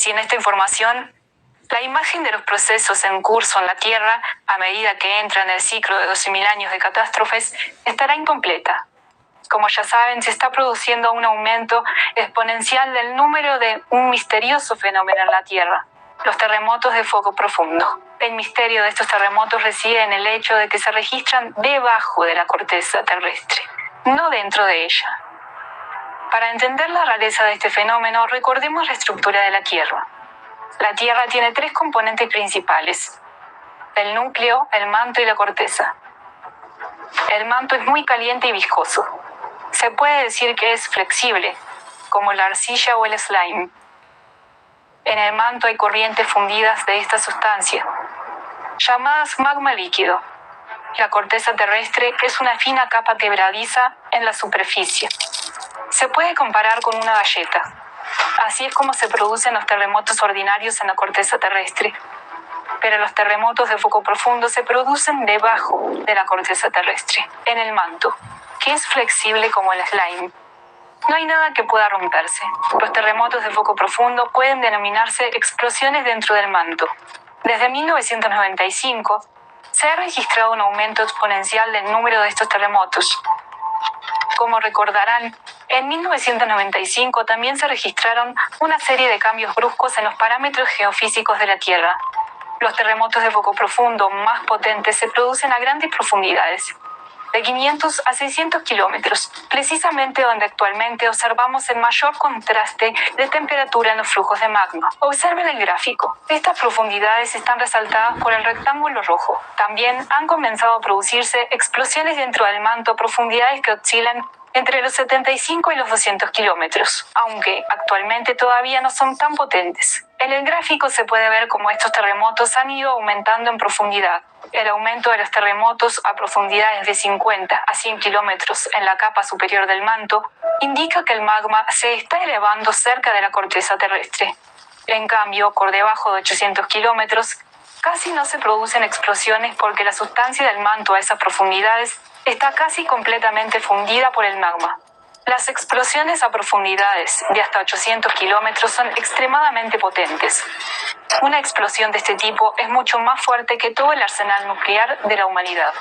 Sin esta información, la imagen de los procesos en curso en la Tierra, a medida que entra en el ciclo de 12.000 años de catástrofes, estará incompleta. Como ya saben, se está produciendo un aumento exponencial del número de un misterioso fenómeno en la Tierra: los terremotos de foco profundo. El misterio de estos terremotos reside en el hecho de que se registran debajo de la corteza terrestre, no dentro de ella. Para entender la rareza de este fenómeno, recordemos la estructura de la Tierra. La Tierra tiene 3 componentes principales: el núcleo, el manto y la corteza. El manto es muy caliente y viscoso. Se puede decir que es flexible, como la arcilla o el slime. En el manto hay corrientes fundidas de esta sustancia, llamadas magma líquido. La corteza terrestre es una fina capa quebradiza en la superficie. Se puede comparar con una galleta. Así es como se producen los terremotos ordinarios en la corteza terrestre. Pero los terremotos de foco profundo se producen debajo de la corteza terrestre, en el manto, que es flexible como el slime. No hay nada que pueda romperse. Los terremotos de foco profundo pueden denominarse explosiones dentro del manto. Desde 1995, se ha registrado un aumento exponencial del número de estos terremotos. Como recordarán, en 1995 también se registraron una serie de cambios bruscos en los parámetros geofísicos de la Tierra. Los terremotos de foco profundo más potentes se producen a grandes profundidades, de 500 a 600 kilómetros, precisamente donde actualmente observamos el mayor contraste de temperatura en los flujos de magma. Observen el gráfico. Estas profundidades están resaltadas por el rectángulo rojo. También han comenzado a producirse explosiones dentro del manto a profundidades que oscilan entre los 75 y los 200 kilómetros, aunque actualmente todavía no son tan potentes. En el gráfico se puede ver cómo estos terremotos han ido aumentando en profundidad. El aumento de los terremotos a profundidades de 50 a 100 kilómetros en la capa superior del manto indica que el magma se está elevando cerca de la corteza terrestre. En cambio, por debajo de 800 kilómetros, casi no se producen explosiones porque la sustancia del manto a esas profundidades está casi completamente fundida por el magma. Las explosiones a profundidades de hasta 800 kilómetros son extremadamente potentes. Una explosión de este tipo es mucho más fuerte que todo el arsenal nuclear de la humanidad.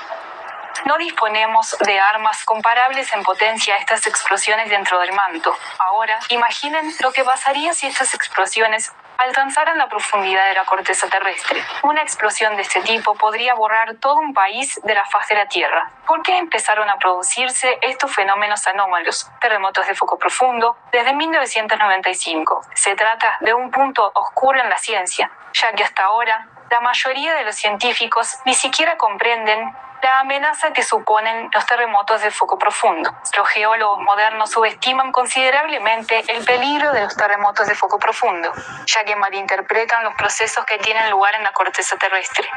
No disponemos de armas comparables en potencia a estas explosiones dentro del manto. Ahora, imaginen lo que pasaría si estas explosiones alcanzaran la profundidad de la corteza terrestre. Una explosión de este tipo podría borrar todo un país de la faz de la Tierra. ¿Por qué empezaron a producirse estos fenómenos anómalos, terremotos de foco profundo, desde 1995? Se trata de un punto oscuro en la ciencia, ya que hasta ahora la mayoría de los científicos ni siquiera comprenden la amenaza que suponen los terremotos de foco profundo. Los geólogos modernos subestiman considerablemente el peligro de los terremotos de foco profundo, ya que malinterpretan los procesos que tienen lugar en la corteza terrestre.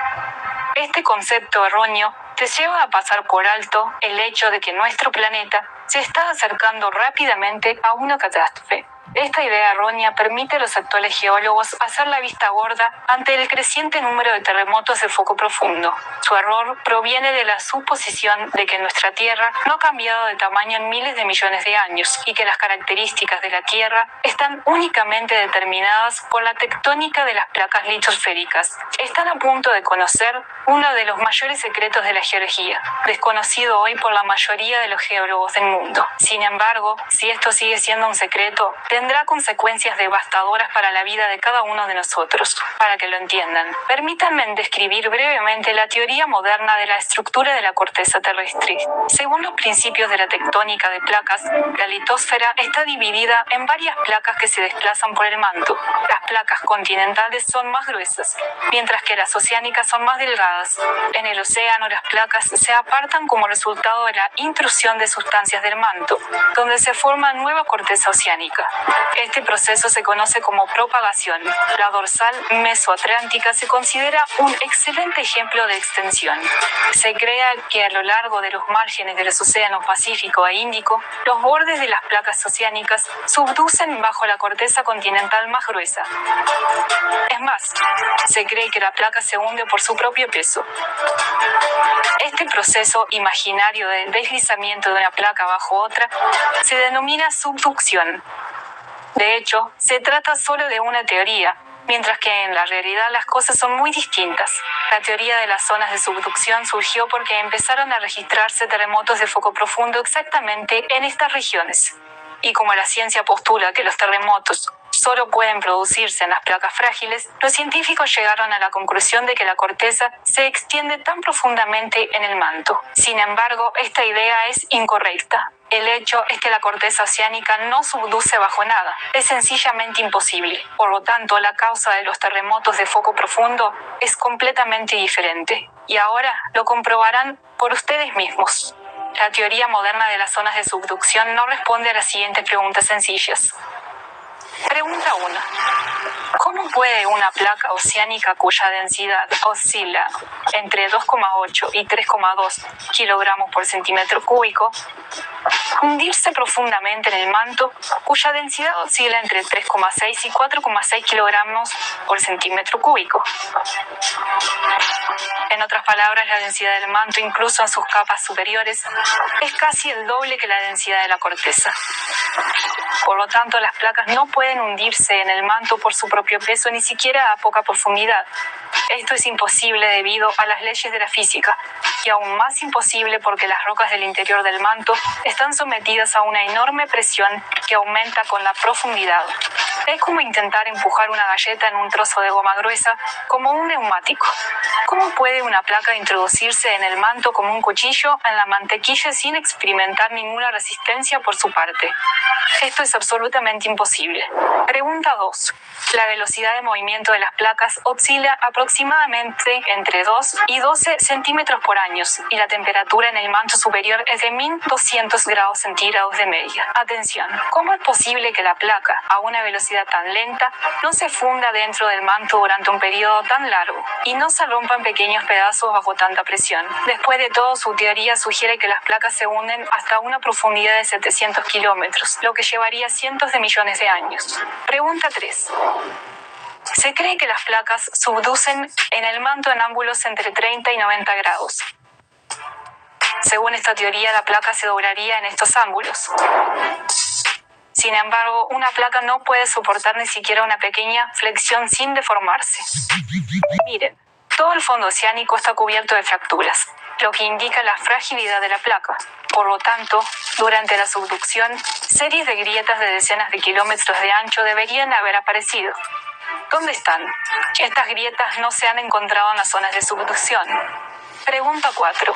Este concepto erróneo te lleva a pasar por alto el hecho de que nuestro planeta se está acercando rápidamente a una catástrofe. Esta idea errónea permite a los actuales geólogos hacer la vista gorda ante el creciente número de terremotos de foco profundo. Su error proviene de la suposición de que nuestra Tierra no ha cambiado de tamaño en miles de millones de años y que las características de la Tierra están únicamente determinadas por la tectónica de las placas litosféricas. Están a punto de conocer uno de los mayores secretos de la geología, desconocido hoy por la mayoría de los geólogos del mundo. Sin embargo, si esto sigue siendo un secreto, tendrá consecuencias devastadoras para la vida de cada uno de nosotros. Para que lo entiendan, permítanme describir brevemente la teoría moderna de la estructura de la corteza terrestre. Según los principios de la tectónica de placas, la litosfera está dividida en varias placas que se desplazan por el manto. Las placas continentales son más gruesas, mientras que las oceánicas son más delgadas. En el océano, las placas se apartan como resultado de la intrusión de sustancias del manto, donde se forma nueva corteza oceánica. Este proceso se conoce como propagación. La dorsal mesoatlántica se considera un excelente ejemplo de extensión. Se cree que a lo largo de los márgenes de los océanos Pacífico e Índico, los bordes de las placas oceánicas subducen bajo la corteza continental más gruesa. Es más, se cree que la placa se hunde por su propio peso. Este proceso imaginario de deslizamiento de una placa bajo otra se denomina subducción. De hecho, se trata solo de una teoría, mientras que en la realidad las cosas son muy distintas. La teoría de las zonas de subducción surgió porque empezaron a registrarse terremotos de foco profundo exactamente en estas regiones. Y como la ciencia postula que los terremotos solo pueden producirse en las placas frágiles, los científicos llegaron a la conclusión de que la corteza se extiende tan profundamente en el manto. Sin embargo, esta idea es incorrecta. El hecho es que la corteza oceánica no subduce bajo nada. Es sencillamente imposible. Por lo tanto, la causa de los terremotos de foco profundo es completamente diferente. Y ahora lo comprobarán por ustedes mismos. La teoría moderna de las zonas de subducción no responde a las siguientes preguntas sencillas. Pregunta 1. ¿Cómo puede una placa oceánica cuya densidad oscila entre 2,8 y 3,2 kilogramos por centímetro cúbico hundirse profundamente en el manto cuya densidad oscila entre 3,6 y 4,6 kilogramos por centímetro cúbico? En otras palabras, la densidad del manto, incluso en sus capas superiores, es casi el doble que la densidad de la corteza. Por lo tanto, las placas no pueden hundirse en el manto por su propio peso, ni siquiera a poca profundidad. Esto es imposible debido a las leyes de la física, y aún más imposible porque las rocas del interior del manto están sometidas a una enorme presión que aumenta con la profundidad. Es como intentar empujar una galleta en un trozo de goma gruesa, como un neumático. ¿Cómo puede una placa introducirse en el manto como un cuchillo en la mantequilla sin experimentar ninguna resistencia por su parte? Esto es absolutamente imposible. Pregunta 2. La velocidad de movimiento de las placas oscila aproximadamente entre 2 y 12 centímetros por año, y la temperatura en el manto superior es de 1200 grados centígrados de media. Atención, ¿cómo es posible que la placa, a una velocidad tan lenta, no se funda dentro del manto durante un periodo tan largo, y no se rompa en pequeños pedazos bajo tanta presión? Después de todo, su teoría sugiere que las placas se hunden hasta una profundidad de 700 kilómetros, lo que llevaría cientos de millones de años. Pregunta 3. Se cree que las placas subducen en el manto en ángulos entre 30 y 90 grados. Según esta teoría, la placa se doblaría en estos ángulos. Sin embargo, una placa no puede soportar ni siquiera una pequeña flexión sin deformarse. Miren, todo el fondo oceánico está cubierto de fracturas, lo que indica la fragilidad de la placa. Por lo tanto, durante la subducción, series de grietas de decenas de kilómetros de ancho deberían haber aparecido. ¿Dónde están? Estas grietas no se han encontrado en las zonas de subducción. Pregunta 4.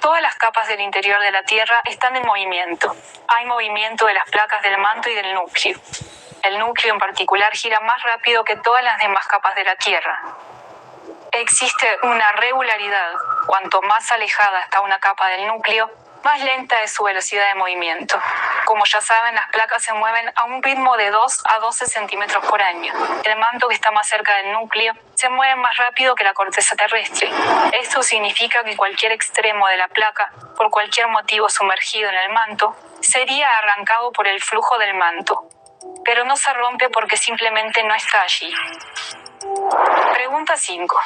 Todas las capas del interior de la Tierra están en movimiento. Hay movimiento de las placas del manto y del núcleo. El núcleo en particular gira más rápido que todas las demás capas de la Tierra. Existe una regularidad. Cuanto más alejada está una capa del núcleo, más lenta es su velocidad de movimiento. Como ya saben, las placas se mueven a un ritmo de 2 a 12 centímetros por año. El manto, que está más cerca del núcleo, se mueve más rápido que la corteza terrestre. Esto significa que cualquier extremo de la placa, por cualquier motivo sumergido en el manto, sería arrancado por el flujo del manto. Pero no se rompe porque simplemente no está allí. Pregunta 5.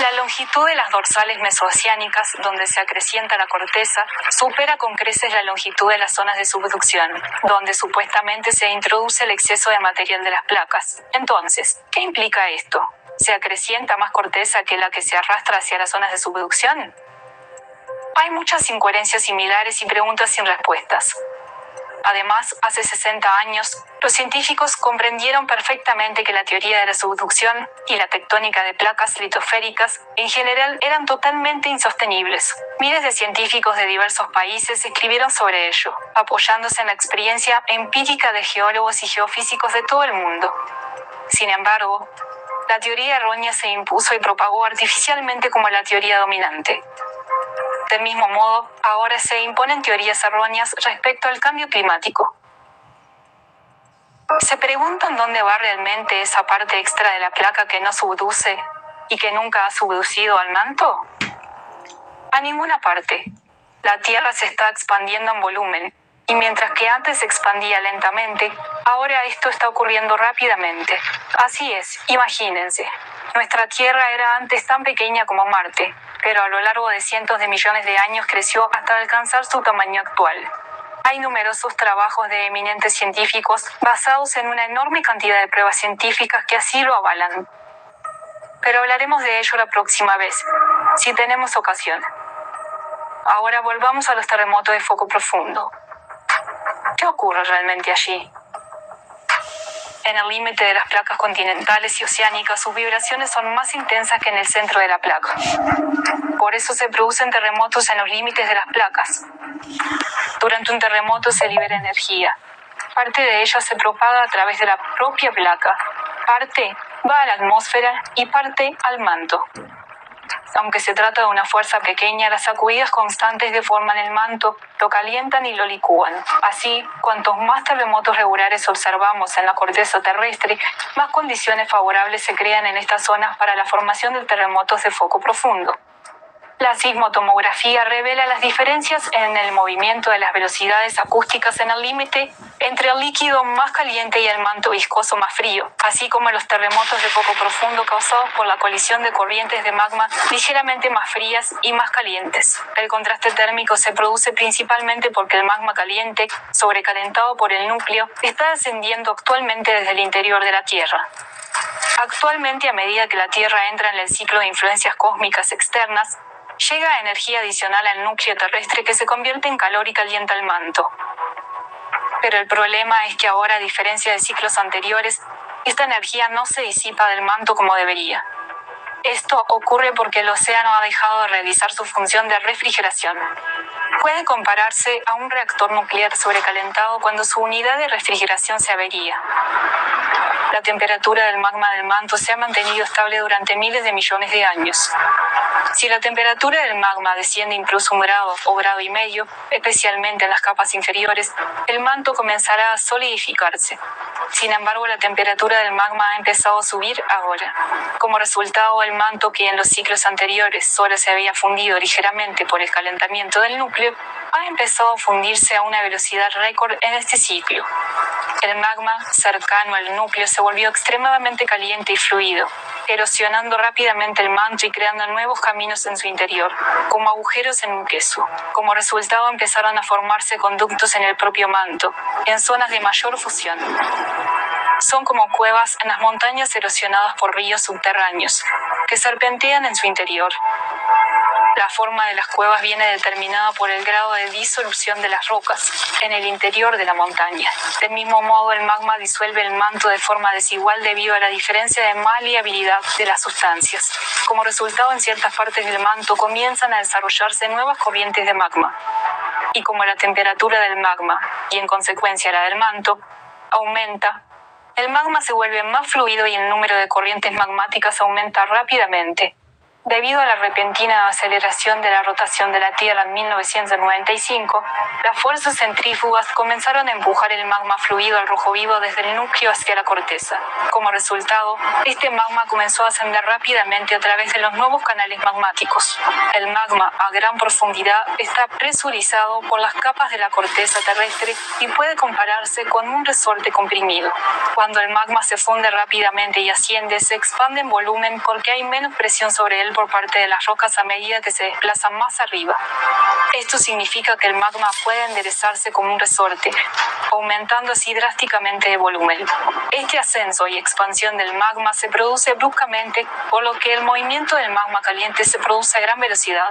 La longitud de las dorsales mesoceánicas, donde se acrecienta la corteza, supera con creces la longitud de las zonas de subducción, donde supuestamente se introduce el exceso de material de las placas. Entonces, ¿qué implica esto? ¿Se acrecienta más corteza que la que se arrastra hacia las zonas de subducción? Hay muchas incoherencias similares y preguntas sin respuestas. Además, hace 60 años, los científicos comprendieron perfectamente que la teoría de la subducción y la tectónica de placas litosféricas, en general, eran totalmente insostenibles. Miles de científicos de diversos países escribieron sobre ello, apoyándose en la experiencia empírica de geólogos y geofísicos de todo el mundo. Sin embargo, la teoría errónea se impuso y propagó artificialmente como la teoría dominante. Del mismo modo, ahora se imponen teorías erróneas respecto al cambio climático. ¿Se preguntan dónde va realmente esa parte extra de la placa que no subduce y que nunca ha subducido al manto? A ninguna parte. La Tierra se está expandiendo en volumen, y mientras que antes se expandía lentamente, ahora esto está ocurriendo rápidamente. Así es, imagínense. Nuestra Tierra era antes tan pequeña como Marte, pero a lo largo de cientos de millones de años creció hasta alcanzar su tamaño actual. Hay numerosos trabajos de eminentes científicos basados en una enorme cantidad de pruebas científicas que así lo avalan. Pero hablaremos de ello la próxima vez, si tenemos ocasión. Ahora volvamos a los terremotos de foco profundo. ¿Qué ocurre realmente allí? En el límite de las placas continentales y oceánicas, sus vibraciones son más intensas que en el centro de la placa. Por eso se producen terremotos en los límites de las placas. Durante un terremoto se libera energía. Parte de ella se propaga a través de la propia placa. Parte va a la atmósfera y parte al manto. Aunque se trata de una fuerza pequeña, las sacudidas constantes deforman el manto, lo calientan y lo licúan. Así, cuantos más terremotos regulares observamos en la corteza terrestre, más condiciones favorables se crean en estas zonas para la formación de terremotos de foco profundo. La sismotomografía revela las diferencias en el movimiento de las velocidades acústicas en el límite entre el líquido más caliente y el manto viscoso más frío, así como los terremotos de foco profundo causados por la colisión de corrientes de magma ligeramente más frías y más calientes. El contraste térmico se produce principalmente porque el magma caliente, sobrecalentado por el núcleo, está descendiendo actualmente desde el interior de la Tierra. Actualmente, a medida que la Tierra entra en el ciclo de influencias cósmicas externas, llega energía adicional al núcleo terrestre que se convierte en calor y calienta el manto. Pero el problema es que ahora, a diferencia de ciclos anteriores, esta energía no se disipa del manto como debería. Esto ocurre porque el océano ha dejado de realizar su función de refrigeración. Puede compararse a un reactor nuclear sobrecalentado cuando su unidad de refrigeración se avería. La temperatura del magma del manto se ha mantenido estable durante miles de millones de años. Si la temperatura del magma desciende incluso 1 grado o grado y medio, especialmente en las capas inferiores, el manto comenzará a solidificarse. Sin embargo, la temperatura del magma ha empezado a subir ahora. Como resultado, el manto, que en los ciclos anteriores solo se había fundido ligeramente por el calentamiento del núcleo, ha empezado a fundirse a una velocidad récord en este ciclo. El magma cercano al núcleo se volvió extremadamente caliente y fluido, erosionando rápidamente el manto y creando nuevos caminos en su interior, como agujeros en un queso. Como resultado, empezaron a formarse conductos en el propio manto, en zonas de mayor fusión. Son como cuevas en las montañas erosionadas por ríos subterráneos, que serpentean en su interior. La forma de las cuevas viene determinada por el grado de disolución de las rocas en el interior de la montaña. Del mismo modo, el magma disuelve el manto de forma desigual debido a la diferencia de maleabilidad de las sustancias. Como resultado, en ciertas partes del manto comienzan a desarrollarse nuevas corrientes de magma. Y como la temperatura del magma, y en consecuencia la del manto, aumenta, el magma se vuelve más fluido y el número de corrientes magmáticas aumenta rápidamente. Debido a la repentina aceleración de la rotación de la Tierra en 1995, las fuerzas centrífugas comenzaron a empujar el magma fluido al rojo vivo desde el núcleo hacia la corteza. Como resultado, este magma comenzó a ascender rápidamente a través de los nuevos canales magmáticos. El magma a gran profundidad está presurizado por las capas de la corteza terrestre y puede compararse con un resorte comprimido. Cuando el magma se funde rápidamente y asciende, se expande en volumen porque hay menos presión sobre él por parte de las rocas a medida que se desplazan más arriba. Esto significa que el magma puede enderezarse como un resorte, aumentando así drásticamente de volumen. Este ascenso y expansión del magma se produce bruscamente, por lo que el movimiento del magma caliente se produce a gran velocidad.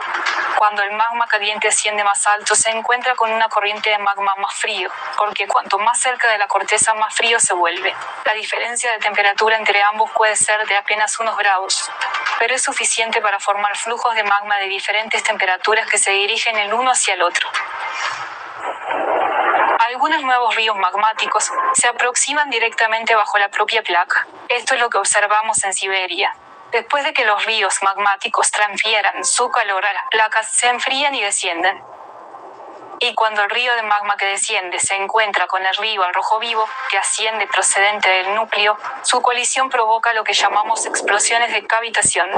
Cuando el magma caliente asciende más alto, se encuentra con una corriente de magma más frío, porque cuanto más cerca de la corteza, más frío se vuelve. La diferencia de temperatura entre ambos puede ser de apenas unos grados, pero es suficiente para formar flujos de magma de diferentes temperaturas que se dirigen el uno hacia el otro. Algunos nuevos ríos magmáticos se aproximan directamente bajo la propia placa. Esto es lo que observamos en Siberia. Después de que los ríos magmáticos transfieran su calor a las placas, se enfrían y descienden. Y cuando el río de magma que desciende se encuentra con el río al rojo vivo, que asciende procedente del núcleo, su colisión provoca lo que llamamos explosiones de cavitación.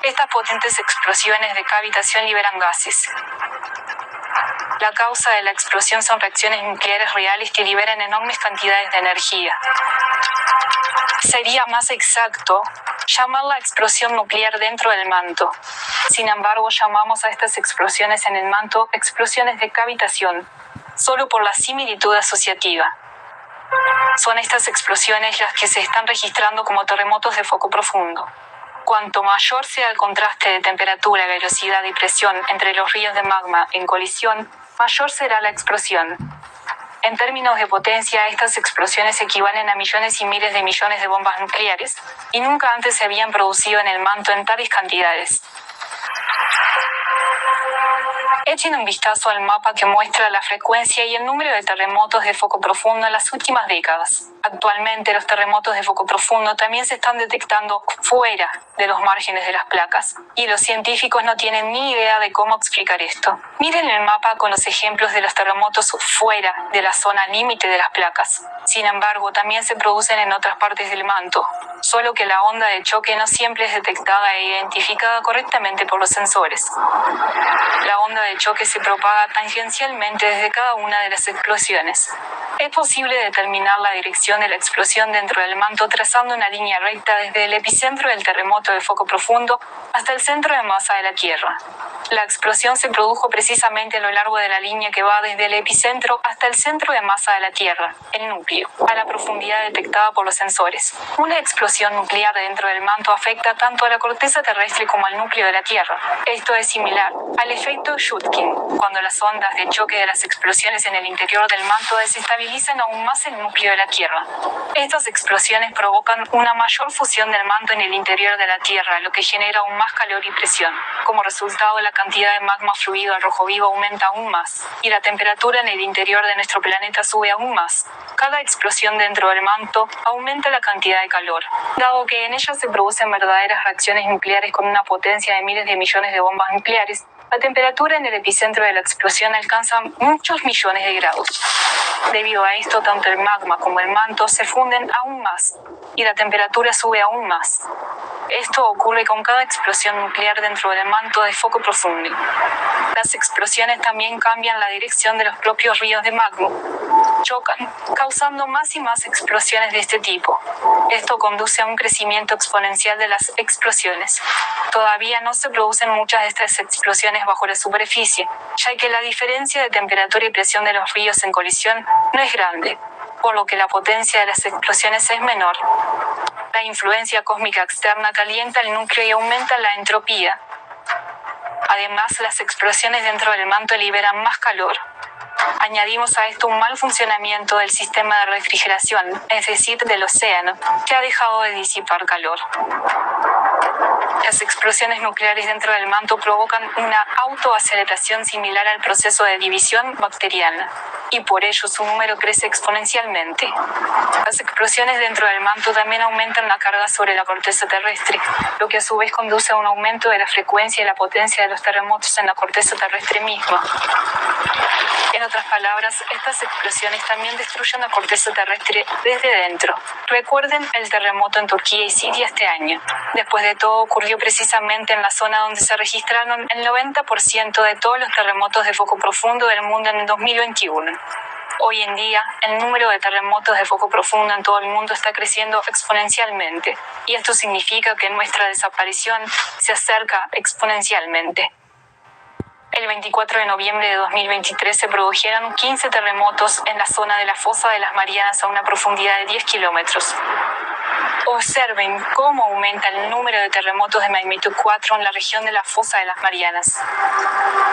Estas potentes explosiones de cavitación liberan gases. La causa de la explosión son reacciones nucleares reales que liberan enormes cantidades de energía. Sería más exacto, llamarla explosión nuclear dentro del manto. Sin embargo, llamamos a estas explosiones en el manto explosiones de cavitación, solo por la similitud asociativa. Son estas explosiones las que se están registrando como terremotos de foco profundo. Cuanto mayor sea el contraste de temperatura, velocidad y presión entre los ríos de magma en colisión, mayor será la explosión. En términos de potencia, estas explosiones equivalen a millones y miles de millones de bombas nucleares, y nunca antes se habían producido en el manto en tales cantidades. Echen un vistazo al mapa que muestra la frecuencia y el número de terremotos de foco profundo en las últimas décadas. Actualmente, los terremotos de foco profundo también se están detectando fuera de los márgenes de las placas, y los científicos no tienen ni idea de cómo explicar esto. Miren el mapa con los ejemplos de los terremotos fuera de la zona límite de las placas. Sin embargo, también se producen en otras partes del manto, solo que la onda de choque no siempre es detectada e identificada correctamente por los sensores. La onda de choque se propaga tangencialmente desde cada una de las explosiones. Es posible determinar la dirección de la explosión dentro del manto trazando una línea recta desde el epicentro del terremoto de foco profundo hasta el centro de masa de la Tierra. La explosión se produjo precisamente a lo largo de la línea que va desde el epicentro hasta el centro de masa de la Tierra, el núcleo, a la profundidad detectada por los sensores. Una explosión nuclear dentro del manto afecta tanto a la corteza terrestre como al núcleo de la Tierra. Esto es similar al efecto Schutkin, cuando las ondas de choque de las explosiones en el interior del manto desestabilizan aún más el núcleo de la Tierra. Estas explosiones provocan una mayor fusión del manto en el interior de la Tierra, lo que genera aún más calor y presión. Como resultado, la cantidad de magma fluido al rojo vivo aumenta aún más, y la temperatura en el interior de nuestro planeta sube aún más. Cada explosión dentro del manto aumenta la cantidad de calor, dado que en ella se producen verdaderas reacciones nucleares con una potencia de miles de millones de bombas nucleares. La temperatura en el epicentro de la explosión alcanza muchos millones de grados. Debido a esto, tanto el magma como el manto se funden aún más, y la temperatura sube aún más. Esto ocurre con cada explosión nuclear dentro del manto de foco profundo. Las explosiones también cambian la dirección de los propios ríos de magma. Chocan, causando más y más explosiones de este tipo. Esto conduce a un crecimiento exponencial de las explosiones. Todavía no se producen muchas de estas explosiones bajo la superficie, ya que la diferencia de temperatura y presión de los ríos en colisión no es grande, por lo que la potencia de las explosiones es menor. La influencia cósmica externa calienta el núcleo y aumenta la entropía. Además, las explosiones dentro del manto liberan más calor. Añadimos a esto un mal funcionamiento del sistema de refrigeración, es decir, del océano, que ha dejado de disipar calor. Las explosiones nucleares dentro del manto provocan una autoaceleración similar al proceso de división bacteriana, y por ello su número crece exponencialmente. Las explosiones dentro del manto también aumentan la carga sobre la corteza terrestre, lo que a su vez conduce a un aumento de la frecuencia y la potencia de los terremotos en la corteza terrestre misma. En otras palabras, estas explosiones también destruyen la corteza terrestre desde dentro. Recuerden el terremoto en Turquía y Siria este año. Después de todo, ocurrió precisamente en la zona donde se registraron el 90% de todos los terremotos de foco profundo del mundo en el 2021. Hoy en día, el número de terremotos de foco profundo en todo el mundo está creciendo exponencialmente, y esto significa que nuestra desaparición se acerca exponencialmente. El 24 de noviembre de 2023 se produjeron 15 terremotos en la zona de la fosa de las Marianas a una profundidad de 10 kilómetros. Observen cómo aumenta el número de terremotos de magnitud 4 en la región de la fosa de las Marianas.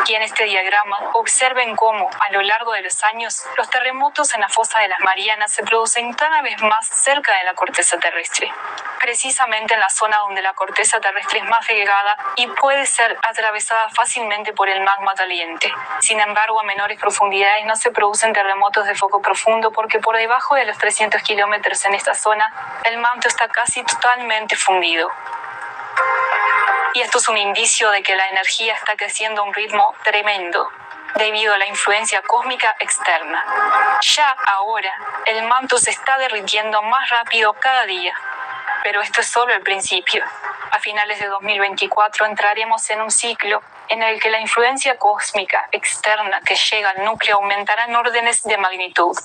Y en este diagrama, observen cómo, a lo largo de los años, los terremotos en la fosa de las Marianas se producen cada vez más cerca de la corteza terrestre, precisamente en la zona donde la corteza terrestre es más delgada y puede ser atravesada fácilmente por el magma caliente. Sin embargo, a menores profundidades no se producen terremotos de foco profundo porque por debajo de los 300 kilómetros en esta zona, el manto está casi totalmente fundido. Y esto es un indicio de que la energía está creciendo a un ritmo tremendo, debido a la influencia cósmica externa. Ya ahora, el manto se está derritiendo más rápido cada día. Pero esto es solo el principio. A finales de 2024 entraremos en un ciclo en el que la influencia cósmica externa que llega al núcleo aumentará en órdenes de magnitud.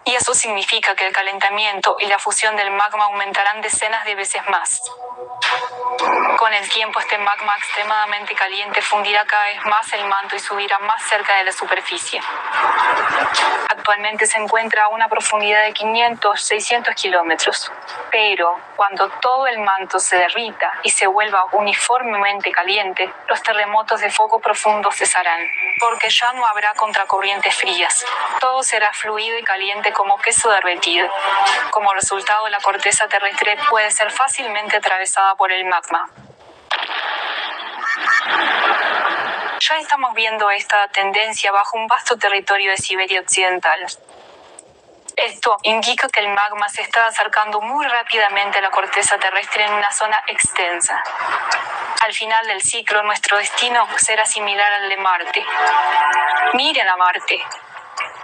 Y eso significa que el calentamiento y la fusión del magma aumentarán decenas de veces más. Con el tiempo, este magma extremadamente caliente fundirá cada vez más el manto y subirá más cerca de la superficie. Actualmente se encuentra a una profundidad de 500-600 kilómetros. Pero cuando todo el manto se derrita y se vuelva uniformemente caliente, los terremotos de foco profundo cesarán, porque ya no habrá contracorrientes frías. Todo será fluido y caliente como queso derretido. Como resultado, la corteza terrestre puede ser fácilmente atravesada por el magma. Ya estamos viendo esta tendencia bajo un vasto territorio de Siberia Occidental. Esto indica que el magma se está acercando muy rápidamente a la corteza terrestre en una zona extensa. Al final del ciclo, nuestro destino será similar al de Marte. Miren a Marte.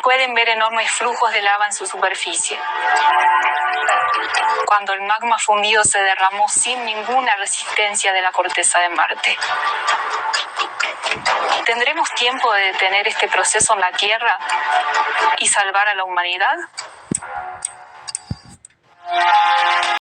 Pueden ver enormes flujos de lava en su superficie. Cuando el magma fundido se derramó sin ninguna resistencia de la corteza de Marte. ¿Tendremos tiempo de detener este proceso en la Tierra y salvar a la humanidad?